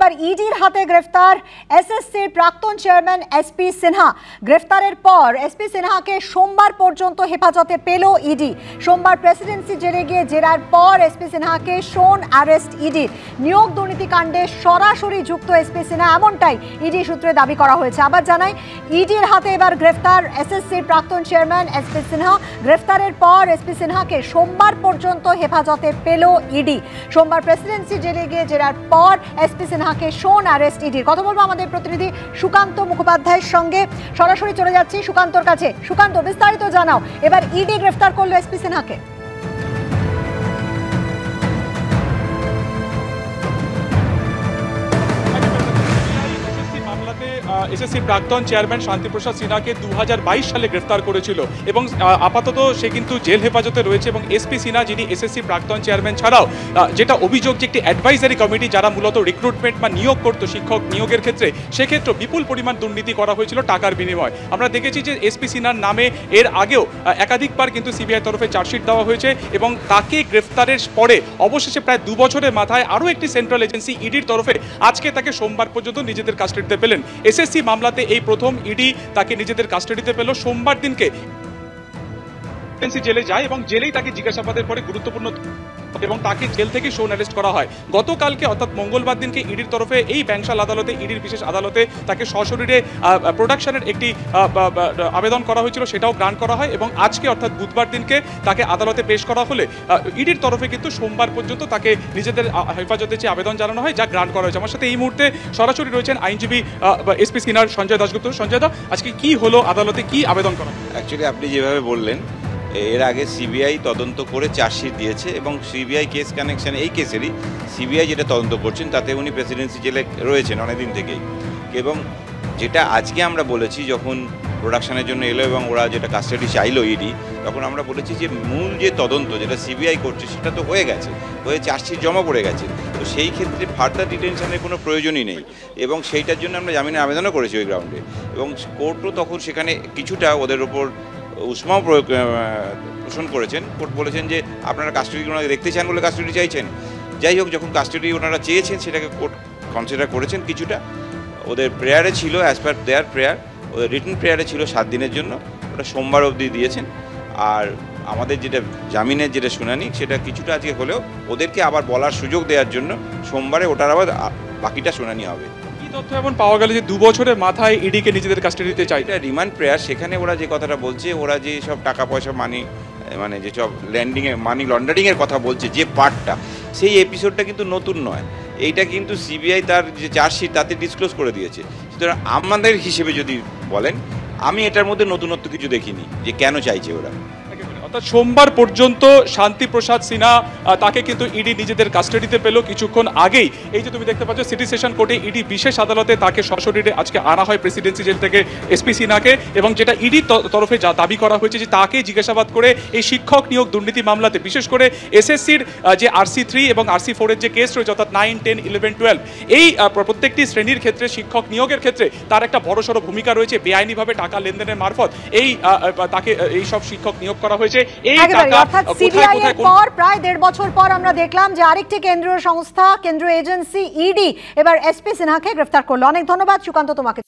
এবার ইডির হাতে গ্রেফতার এসএসসির প্রাক্তন চেয়ারম্যান এসপি সিনহা। গ্রেফতারের পর এসপি সিনহাকে সোমবার পর্যন্ত হেফাজতে পেল ইডি। সোমবার প্রেসিডেন্সি জেলে গিয়ে জেরার পর এসপি সিনহাকে শোন অ্যারেস্ট ইডির। নিয়োগ দুর্নীতিকাণ্ডে সরাসরি যুক্ত এসপি সিনহা, এমনটাই ইডি সূত্রে দাবি করা হয়েছে। আবার জানাই, ইডির হাতে এবার গ্রেফতার এসএসসির প্রাক্তন চেয়ারম্যান এসপি সিনহা। গ্রেফতারের পর এসপি সিনহাকে সোমবার পর্যন্ত হেফাজতে পেল ইডি। সোমবার প্রেসিডেন্সি জেলে গিয়ে জেরার পর এসপি সিনহাকে শোন অ্যারেস্ট ইডির। কথা বলবো আমাদের প্রতিনিধি সুকান্ত মুখোপাধ্যায়ের সঙ্গে। সরাসরি চলে যাচ্ছি সুকান্তর কাছে। সুকান্ত, বিস্তারিত জানাও, এবার ইডি গ্রেফতার করলো এসপি সিনহাকে। এসএসসি প্রাক্তন চেয়ারম্যান শান্তিপ্রসাদ সিনহাকে 2022 সালে গ্রেফতার করেছিল এবং আপাতত সে কিন্তু জেল হেফাজতে রয়েছে। এবং এসপি সিনহা, যিনি এসএসসি প্রাক্তন চেয়ারম্যান ছাড়াও যেটা অভিযোগ যে একটি অ্যাডভাইজারি কমিটি যারা মূলত রিক্রুটমেন্ট বা নিয়োগ করত শিক্ষক নিয়োগের ক্ষেত্রে, সেক্ষেত্রে বিপুল পরিমাণ দুর্নীতি করা হয়েছিল টাকার বিনিময়। আমরা দেখেছি যে এসপি সিনহার নামে এর আগেও একাধিকবার কিন্তু সিবিআই তরফে চার্জশিট দেওয়া হয়েছে এবং তাকে গ্রেফতারের পরে অবশেষে প্রায় 2 বছরের মাথায় আরও একটি সেন্ট্রাল এজেন্সি ইডির তরফে আজকে তাকে সোমবার পর্যন্ত নিজেদের কাস্টাডিতে পেলেন। এসএসসি মামলাতে এই প্রথম ইডি তাকে নিজেদের কাস্টাডিতে পেল। সোমবার দিনকে জেলে যায় এবং জেলেই তাকে জিজ্ঞাসাবাদের পরে গুরুত্বপূর্ণ এবং তাকে জেল থেকে শোন অ্যারেস্ট করা হয়। গতকালকে অর্থাৎ মঙ্গলবার দিনকে ইডির তরফে এই ব্যাংশাল আদালতে, ইডির বিশেষ আদালতে তাকে সশরীরে প্রোডাকশনের একটি আবেদন করা হয়েছিল, সেটাও গ্রান্ট করা হয় এবং আজকে অর্থাৎ বুধবার দিনকে তাকে আদালতে পেশ করা হলে ইডির তরফে কিন্তু সোমবার পর্যন্ত তাকে নিজেদের হেফাজতে যে আবেদন জানানো হয়, যা গ্রান্ট করা হয়েছে। আমার সাথে এই মুহূর্তে সরাসরি রয়েছেন আইনজীবী এসপি সিনহার সঞ্জয় দাশগুপ্ত। সঞ্জয় দা, আজকে কি হলো, আদালতে কি আবেদন করা? অ্যাকচুয়ালি আপনি যেভাবে বললেন, এর আগে সিবিআই তদন্ত করে চার্জশিট দিয়েছে এবং সিবিআই কেস কানেকশন এই কেসেরই সিবিআই যেটা তদন্ত করছেন তাতে উনি প্রেসিডেন্সি জেলে রয়েছেন অনেকদিন থেকেই। এবং যেটা আজকে আমরা বলেছি যখন প্রোডাকশনের জন্য এলো এবং ওরা যেটা কাস্টাডি চাইলো ইডি, তখন আমরা বলেছি যে মূল যে তদন্ত যেটা সিবিআই করছে সেটা তো হয়ে গেছে, হয়ে চার্জশিট জমা পড়ে গেছে। তো সেই ক্ষেত্রে ফার্দার ডিটেনশনের কোনো প্রয়োজনই নেই এবং সেইটার জন্য আমরা জামিনের আবেদনও করেছি ওই গ্রাউন্ডে। এবং কোর্টও তখন সেখানে কিছুটা ওদের ওপর উষ্মাও পোষণ করেছেন। কোর্ট বলেছেন যে আপনারা কাস্টাডি ওনাকে দেখতে চান বলে কাস্টাডি চাইছেন। যাই হোক, যখন কাস্টাডি ওনারা চেয়েছেন সেটাকে কোর্ট কনসিডার করেছেন। কিছুটা ওদের প্রেয়ারে ছিল, অ্যাজ পার দেয়ার প্রেয়ার, ওদের রিটেন প্রেয়ারে ছিল 7 দিনের জন্য, ওটা সোমবার অবধি দিয়েছেন। আর আমাদের যেটা জামিনের যেটা শুনানি, সেটা কিছুটা আজকে হলেও ওদেরকে আবার বলার সুযোগ দেওয়ার জন্য সোমবারে ওটার আবার বাকিটা শুনানি হবে। তথ্য এমন পাওয়া গেল যে 2 বছরের মাথায় ইডিকে নিজেদের কাস্টাডিতে চাই। এটা রিমান্ড প্রেয়ার, সেখানে ওরা যে কথাটা বলছে, ওরা যে সব টাকা পয়সা মানে যেসব মানি লন্ডারিংয়ের কথা বলছে যে পার্টটা, সেই এপিসোডটা কিন্তু নতুন নয়। এইটা কিন্তু সিবিআই তার যে চার্জশিট তাতে ডিসক্লোজ করে দিয়েছে। সুতরাং আমাদের হিসেবে যদি বলেন, আমি এটার মধ্যে নতুনত্ব কিছু দেখিনি যে কেন চাইছে ওরা। সোমবার পর্যন্ত শান্তিপ্রসাদ সিনহা তাকে কিন্তু ইডি নিজেদের কাস্টাডিতে পেল। কিছুক্ষণ আগেই এই যে তুমি দেখতে পাচ্ছ সিটি সেশন কোর্টে ইডি বিশেষ আদালতে তাকে সশরীরে আজকে আনা হয় প্রেসিডেন্সি জেল থেকে এসপি সিনহাকে। এবং যেটা ইডির তরফে যা দাবি করা হয়েছে যে তাকে জিজ্ঞাসাবাদ করে এই শিক্ষক নিয়োগ দুর্নীতি মামলাতে, বিশেষ করে এসএসসির যে RC3 এবং RC4 এর যে কেস রয়েছে, অর্থাৎ 9, 10, 11, 12, এই প্রত্যেকটি শ্রেণীর ক্ষেত্রে শিক্ষক নিয়োগের ক্ষেত্রে তার একটা বড়সড় ভূমিকা রয়েছে। বেআইনিভাবে টাকা লেনদেনের মারফত তাকে এই সব শিক্ষক নিয়োগ করা হয়েছে। প্রায় 1.5 বছর পর আমরা দেখলাম যে আরেকটি কেন্দ্রীয় সংস্থা, কেন্দ্রীয় এজেন্সি ইডি এবার এসপি সিনহাকে গ্রেফতার করলো। অনেক ধন্যবাদ সুকান্ত তোমাকে।